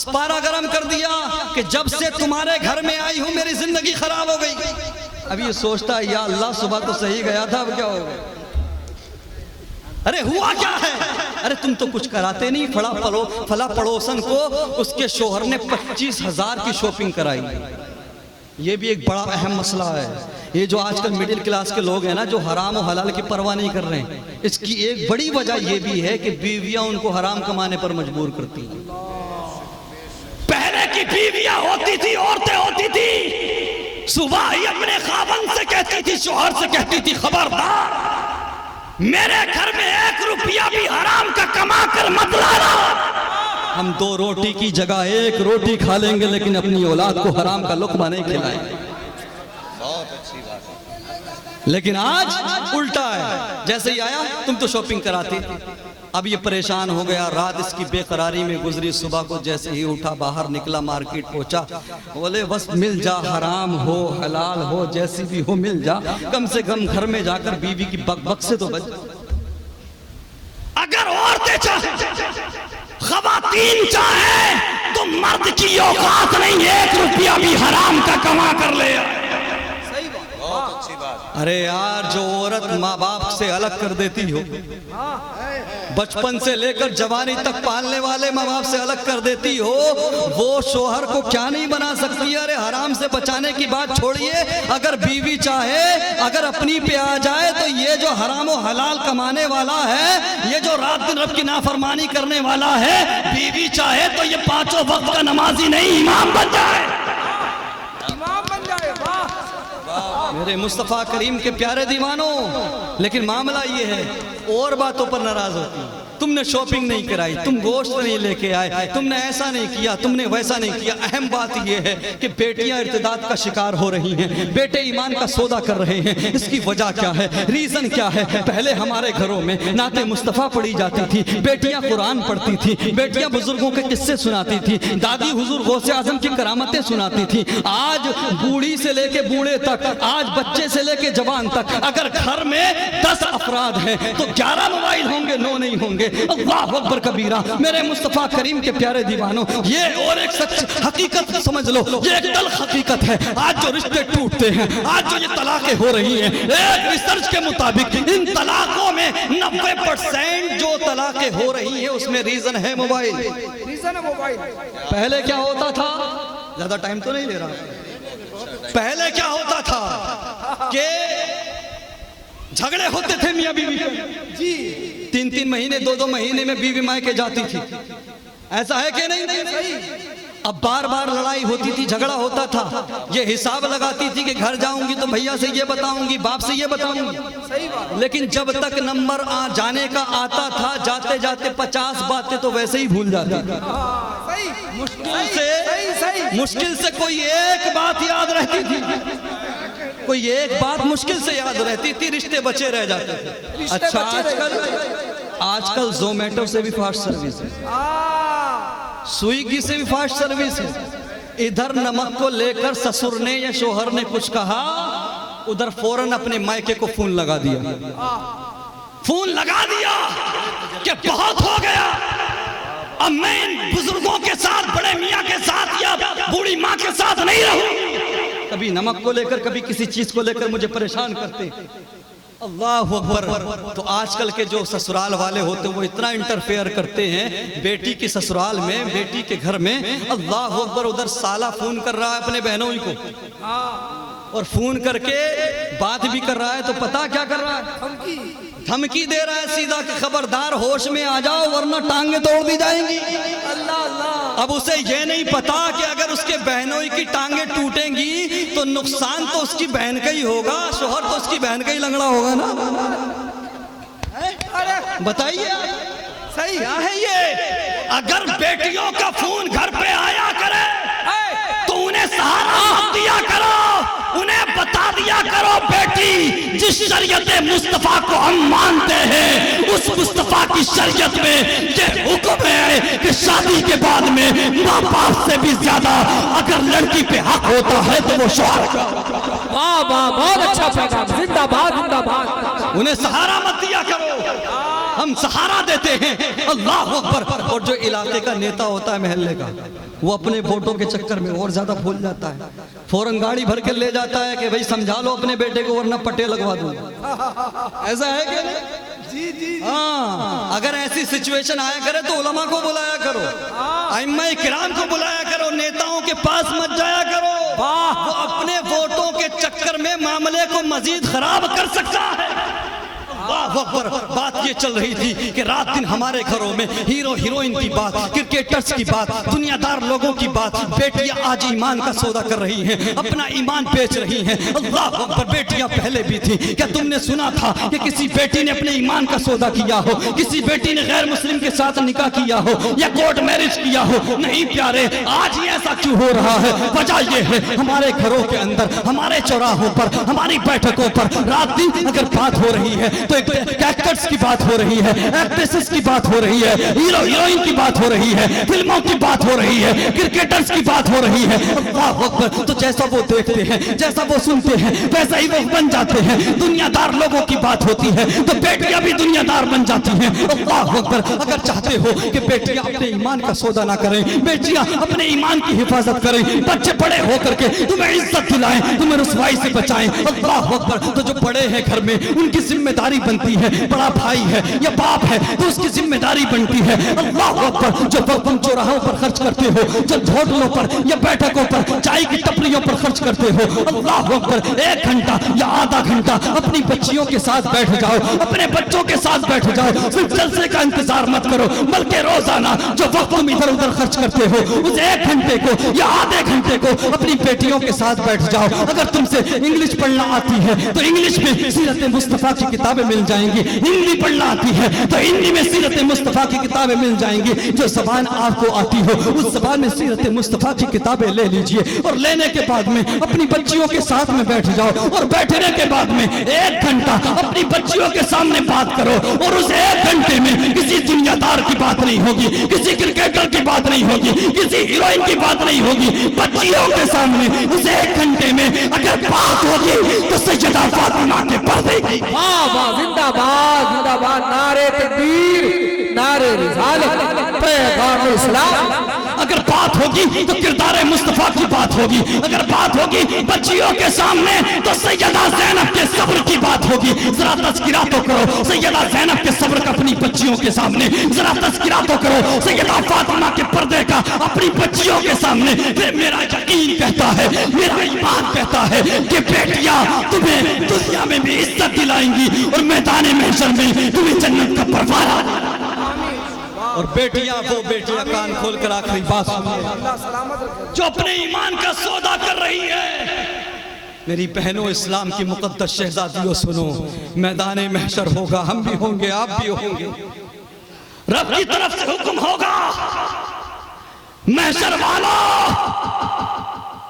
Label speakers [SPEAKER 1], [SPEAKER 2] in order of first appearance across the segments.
[SPEAKER 1] پارا گرم کر دیا کہ جب سے تمہارے گھر میں آئی ہوں میری زندگی خراب ہو گئی. اب یہ سوچتا ہے یا اللہ صبح تو صحیح گیا تھا, اب کیا ہو گیا؟ ارے ہوا کیا ہے؟ ارے تم تو کچھ کراتے نہیں. فلا پڑوسن کو اس کے شوہر نے 25,000 کی شاپنگ کرائی. یہ بھی ایک بڑا اہم مسئلہ ہے. یہ جو آج کل مڈل کلاس کے لوگ ہیں نا, جو حرام و حلال کی پرواہ نہیں کر رہے ہیں, اس کی ایک بڑی وجہ یہ بھی ہے کہ بیویاں ان کو حرام کمانے پر مجبور کرتی ہیں. پہلے کی بیویاں ہوتی تھی, عورتیں ہوتی تھی, صبح ہی اپنے خاوند سے کہتی تھی, شوہر سے کہتی تھی, خبردار میرے گھر میں 1 روپیہ بھی حرام کا کما کر مت لانا. ہم 2 روٹی کی جگہ 1 روٹی کھا لیں گے لیکن اپنی اولاد کو حرام کا لقمہ نہیں کھلائیں گے.
[SPEAKER 2] بہت اچھی بات ہے.
[SPEAKER 1] لیکن آج الٹا ہے. جیسے ہی آیا تم تو شاپنگ کراتی, اب یہ پریشان ہو گیا. رات اس کی بے قراری میں گزری. صبح کو جیسے ہی اٹھا, باہر نکلا, مارکیٹ پہنچا, بولے بس مل جا, حرام ہو حلال ہو جیسی بھی ہو مل جا, کم سے کم گھر میں جا کر بیوی کی بک بک سے تو بچ. اگر عورتیں چاہیں, خواتین چاہیں تو مرد کی اوقات نہیں 1 روپیہ بھی حرام کا کما کر لے.
[SPEAKER 2] بہت اچھی بات.
[SPEAKER 1] ارے یار, جو عورت ماں باپ سے الگ کر دیتی ہو, بچپن سے لے کر جوانی تک پالنے والے ماں باپ سے الگ کر دیتی ہو, وہ شوہر کو کیا نہیں بنا سکتی؟ ارے حرام سے بچانے کی بات چھوڑیے, اگر بیوی چاہے, اگر اپنی پہ آ جائے تو یہ جو حرام و حلال کمانے والا ہے, یہ جو رات دن رب کی نافرمانی کرنے والا ہے, بیوی چاہے تو یہ 5 وقت کا نمازی نہیں, امام بن جائے. میرے مصطفیٰ کریم کے پیارے دیوانوں, لیکن معاملہ یہ ہے, اور باتوں پر ناراض ہوتی ہیں. تم نے شاپنگ نہیں کرائی, تم گوشت نہیں لے کے آئے, تم نے ایسا نہیں کیا, تم نے ویسا نہیں کیا. اہم بات یہ ہے کہ بیٹیاں ارتداد کا شکار ہو رہی ہیں, بیٹے ایمان کا سودا کر رہے ہیں. اس کی وجہ کیا ہے, ریزن کیا ہے؟ پہلے ہمارے گھروں میں نعت مصطفیٰ پڑھی جاتی تھی, بیٹیاں قرآن پڑھتی تھی, بیٹیاں بزرگوں کے قصے سناتی تھی, دادی حضور غوث اعظم کی کرامتیں سناتی تھی. آج بوڑھی سے لے کے بوڑھے تک, آج بچے سے لے کے جوان تک, اگر گھر میں 10 افراد ہیں تو 11 موبائل ہوں گے, 9 نہیں ہوں گے. اللہ اکبر کبیرہ. میرے مصطفیٰ کریم کے پیارے دیوانوں, یہ اور ایک سچ حقیقت سمجھ لو, یہ ایک تلخ حقیقت ہے. آج جو رشتے ٹوٹتے ہیں, آج جو یہ طلاقیں ہو رہی ہیں, ایک ریسرچ کے مطابق ان طلاقوں میں 90% جو طلاقیں ہو رہی ہیں اس میں ریزن ہے موبائل. پہلے کیا ہوتا تھا, زیادہ ٹائم تو نہیں لے رہا, پہلے کیا ہوتا تھا کہ جھگڑے ہوتے تھے میاں بیوی جی, 3 مہینے 2 مہینے میں بیوی مائکے جاتی تھی. ایسا ہے کہ نہیں؟ اب بار بار لڑائی ہوتی تھی, جھگڑا ہوتا تھا. یہ حساب لگاتی تھی کہ گھر جاؤں گی تو بھیا سے یہ بتاؤں گی, باپ سے یہ بتاؤں گی. لیکن جب تک نمبر جانے کا آتا تھا, جاتے جاتے 50 باتیں تو ویسے ہی بھول جاتی تھی. مشکل سے کوئی ایک بات یاد رہتی تھی, کوئی ایک بات مشکل سے یاد رہتی تھی, رشتے بچے رہ جاتے تھے. اچھا آج کل زومیٹو سے بھی فاسٹ سروس ہے, سویگی سے بھی فاسٹ سروس ہے. ادھر نمک کو لے کر سسر نے یا شوہر نے کچھ کہا, ادھر فوراً اپنے مائکے کو فون لگا دیا کہ بہت ہو گیا, اب میں ان بزرگوں کے ساتھ, بڑے میاں کے ساتھ یا بوڑھی ماں کے ساتھ نہیں رہوں. کبھی نمک کو لے کر, کبھی کسی چیز کو لے کر مجھے پریشان کرتے. اللہ اکبر. تو آج کل کے جو سسرال والے ہوتے ہیں وہ اتنا انٹرفیئر کرتے ہیں بیٹی کی سسرال میں, بیٹی کے گھر میں. اللہ اکبر. ادھر سالہ فون کر رہا ہے اپنے بہنوں کو, اور فون کر کے بات بھی کر رہا ہے, تو پتا کیا کر رہا ہے, دھمکی دے رہا ہے سیدھا کہ خبردار ہوش میں آ جاؤ ورنہ ٹانگیں توڑ دی جائیں گی. اب اسے یہ نہیں پتا کہ اگر اس کے بہنوں کی ٹانگیں ٹوٹیں گی تو نقصان تو اس کی بہن کا ہی ہوگا, شوہر تو اس کی بہن کا ہی لنگڑا ہوگا نا. بتائیے صحیح ہے یہ. اگر بیٹیوں کا فون گھر پہ آیا کرے تو انہیں سہارا مت دیا کرو, انہیں بتا دیا کرو بیٹی جس شریعت مصطفیٰ کو ہم مانتے ہیں اس مصطفیٰ کی شریعت میں یہ حکم ہے کہ شادی کے بعد میں ماں باپ سے بھی زیادہ اگر لڑکی پہ حق ہوتا ہے تو وہ شوہر کا.
[SPEAKER 3] واہ واہ, بہت اچھا پیغام, زندہ باد زندہ باد.
[SPEAKER 1] انہیں سہارا مت دیا کرو, ہم سہارا دیتے ہیں. اللہ اکبر. اور جو علاقے کا نیتا ہوتا ہے محلے کا, وہ اپنے ووٹوں کے چکر میں اور زیادہ بھول جاتا ہے، فوراً گاڑی بھر کے لے جاتا ہے کہ بھائی سمجھا لو اپنے بیٹے کو ورنہ پٹے لگوا دوں. ایسا ہے کہ ہاں، اگر ایسی سچویشن آیا کرے تو علماء کو بلایا کرو، ائمہ کرام کو بلایا کرو، نیتاؤں کے پاس مت جایا کرو. وہ اپنے ووٹوں کے چکر میں معاملے کو مزید خراب کر سکتا ہے. اللہ اکبر. بات یہ چل رہی تھی کہ رات دن ہمارے گھروں میں ہیرو ہیروئن کی بات، کرکٹرز کی بات، دنیا دار لوگوں کی بات. بیٹیاں آج ایمان کا سودا کر رہی ہیں، اپنا ایمان بیچ رہی ہیں. اللہ اکبر. بیٹیاں پہلے بھی تھی. کیا تم نے سنا تھا کہ کسی بیٹی نے اپنے ایمان کا سودا کیا ہو، کسی بیٹی نے غیر مسلم کے ساتھ نکاح کیا ہو یا کورٹ میرج کیا ہو؟ نہیں پیارے. آج ہی ایسا کیوں ہو رہا ہے؟ وجہ یہ ہے ہمارے گھروں کے اندر، ہمارے چوراہوں پر، ہماری بیٹھکوں پر رات دن اگر بات ہو رہی ہے تو ایکٹرز کی بات ہو رہی ہے، ایکٹریسز کی بات ہو رہی ہے، ہیرو ہیروئن کی بات ہو رہی ہے، فلموں کی بات ہو رہی ہے، کرکٹرز کی بات ہو رہی ہے. اللہ اکبر. تو جیسا وہ دیکھتے ہیں، جیسا وہ سنتے ہیں، ویسا ہی وہ بن جاتے ہیں. دنیا دار لوگوں کی بات ہوتی ہے تو بیٹیاں بھی دنیا دار بن جاتی ہیں. اللہ اکبر. اگر چاہتے ہو کہ بیٹیاں اپنے ایمان کا سودا نہ کریں، بیٹیاں اپنے ایمان کی حفاظت کریں، بچے بڑے ہو کر کے تمہیں عزت دلائیں، تمہیں رسوائی سے بچائیں. اللہ اکبر. تو جو بڑے ہیں گھر میں ان کی ذمہ داری بنتی ہے، بڑا بھائی ہے یا باپ ہے تو اس کی ذمہ داری بنتی ہے. اللہ اکبر. جو وقت تم چوراہوں پر خرچ کرتے ہو، جب ہوٹلوں پر یا بیٹھکوں پر، چائے کی ٹپریوں پر خرچ کرتے ہو، اللہ اکبر. 1 گھنٹہ یا آدھا گھنٹہ اپنی بچیوں کے ساتھ بیٹھ جاؤ، اپنے بچوں کے ساتھ بیٹھ جاؤ. صرف جلسے کا انتظار مت کرو، بلکہ روزانہ جو وقت تم ادھر ادھر خرچ کرتے ہو اس 1 گھنٹے کو یا آدھے گھنٹے کو اپنی بیٹیوں کے ساتھ بیٹھ جاؤ. اگر تم سے انگلش پڑھنا آتی ہے تو انگلش میں سیرت مصطفیٰ کی کتابیں مل جائیں گی. ہندی پڑھنا آتی ہے تو ہندی میں سیرت مصطفیٰ کی کتابیں مل جائیں گی. جو زبان آپ کو آتی ہو اس زبان میں سیرت مصطفیٰ کی کتابیں لے لیجئے، اور لینے کے بعد میں اپنی بچیوں کے ساتھ میں بیٹھ جاؤ، اور بیٹھنے کے بعد میں 1 گھنٹہ اپنی بچیوں کے سامنے بات کرو. اور اس 1 گھنٹے میں کسی دنیا دار کی بات نہیں ہوگی، کسی کرکٹر کی بات نہیں ہوگی، کسی ہیروئن کی بات نہیں ہوگی. بچیوں کے سامنے اس 1 گھنٹے میں اگر بات ہوگی تو سیدہ فاطمہ کے پردے کی.
[SPEAKER 3] واہ واہ. زندہ باد زندہ باد. نعرے تکبیر، نعرے رسالت، پیغام اسلام.
[SPEAKER 1] اگر بات ہوگی تو کردار مصطفیٰ کی بات ہوگی. اگر بات ہوگی بچیوں کے سامنے تو سیدہ زینب کے صبر کی بات ہوگی. ذرا تذکرہ تو کرو سیدہ زینب کے صبر کا اپنی بچیوں کے سامنے. ذرا تذکرہ تو کرو سیدہ فاطمہ کے پردے کا اپنی بچیوں کے سامنے. پھر میرا یقین کہتا ہے، میرا ایمان کہتا ہے کہ بیٹیاں تمہیں دنیا میں بھی عزت دلائیں گی اور میدان محشر میں تمہیں جنت کا پروانہ. اور بیٹیاں وہ بیٹیاں کان کھول کر آخری بات سنیے جو اپنے ایمان کا سودا کر رہی ہے. میری بہنوں، اسلام کی مقدس شہزادیوں سنو، میدان محشر ہوگا، ہم بھی ہوں گے، آپ بھی ہوں گے. رب کی طرف سے حکم ہوگا، محشر والا.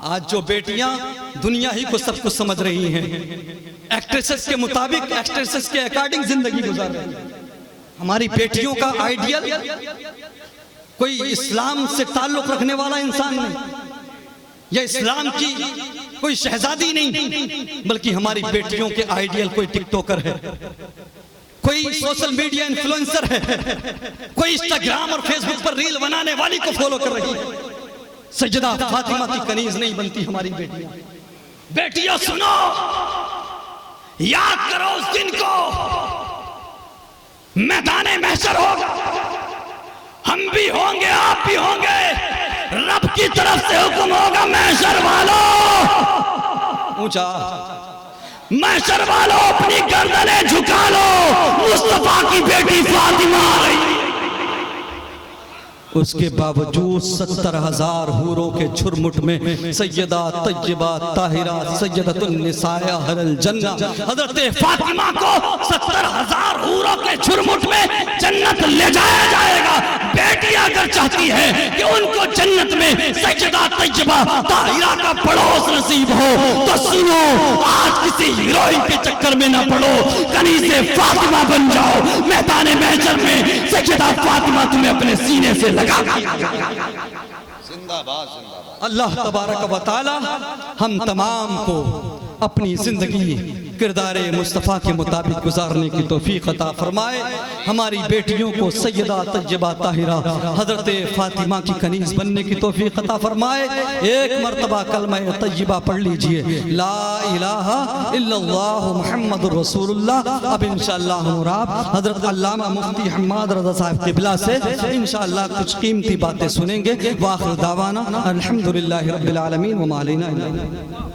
[SPEAKER 1] آج جو بیٹیاں دنیا ہی کو سب کچھ سمجھ رہی ہیں، ایکٹریسز کے مطابق، ایکٹریسز کے اکارڈنگ زندگی گزار رہی ہیں. ہماری بیٹیوں کا آئیڈیل کوئی اسلام سے تعلق رکھنے والا انسان نہیں، یا اسلام کی کوئی شہزادی نہیں، بلکہ ہماری بیٹیوں کے آئیڈیل کوئی ٹک ٹوکر ہے، کوئی سوشل میڈیا انفلوئنسر ہے، کوئی انسٹاگرام اور فیس بک پر ریل بنانے والی کو فالو کر رہی ہے. سیدہ فاطمہ کی کنیز نہیں بنتی ہماری بیٹیاں. بیٹیاں سنو، یاد کرو اس دن کو، میدان محشر ہوگا، ہم بھی ہوں گے، آپ بھی ہوں گے. رب کی طرف سے حکم ہوگا، محشر والو اونچا، محشر والو اپنی گردنیں جھکا لو، مصطفیٰ کی بیٹی فاطمہ آ رہی. اس کے باوجود 70,000 حوروں کے جھرمٹ میں سیدہ طیبہ طاہرہ سیدۃ النساء اہل الجنہ حضرت فاطمہ کو 70,000 حوروں کے جھرمٹ میں جنت لے جایا جائے گا. بیٹی اگر چاہتی ہے کہ ان کو جنت میں سیدہ طیبہ طاہرہ کا پڑوس نصیب ہو تو سنو، آج کسی ہیروئن کے چکر میں نہ پڑو، کنیز فاطمہ بن جاؤ. میدان محشر میں سیدہ فاطمہ تمہیں اپنے سینے سے
[SPEAKER 2] زندہ باد زندہ باد.
[SPEAKER 1] اللہ تبارک و تعالی ہم تمام کو اپنی زندگی کردار مصطفیٰ کے مطابق گزارنے کی توفیق عطا فرمائے. ہماری بیٹیوں کو سیدہ طیبہ طاہرہ حضرت فاطمہ کی کنیز بننے کی توفیق عطا فرمائے. ایک مرتبہ کلمہ طیبہ پڑھ لیجئے, لا الہ الا اللہ محمد رسول اللہ. اب انشاءاللہ ہم اور آپ حضرت علامہ مفتی حماد رضا صاحب قبلہ سے انشاءاللہ کچھ قیمتی باتیں سنیں گے. وآخر دعوانا الحمدللہ رب العالمین وما علینا الا البلاغ.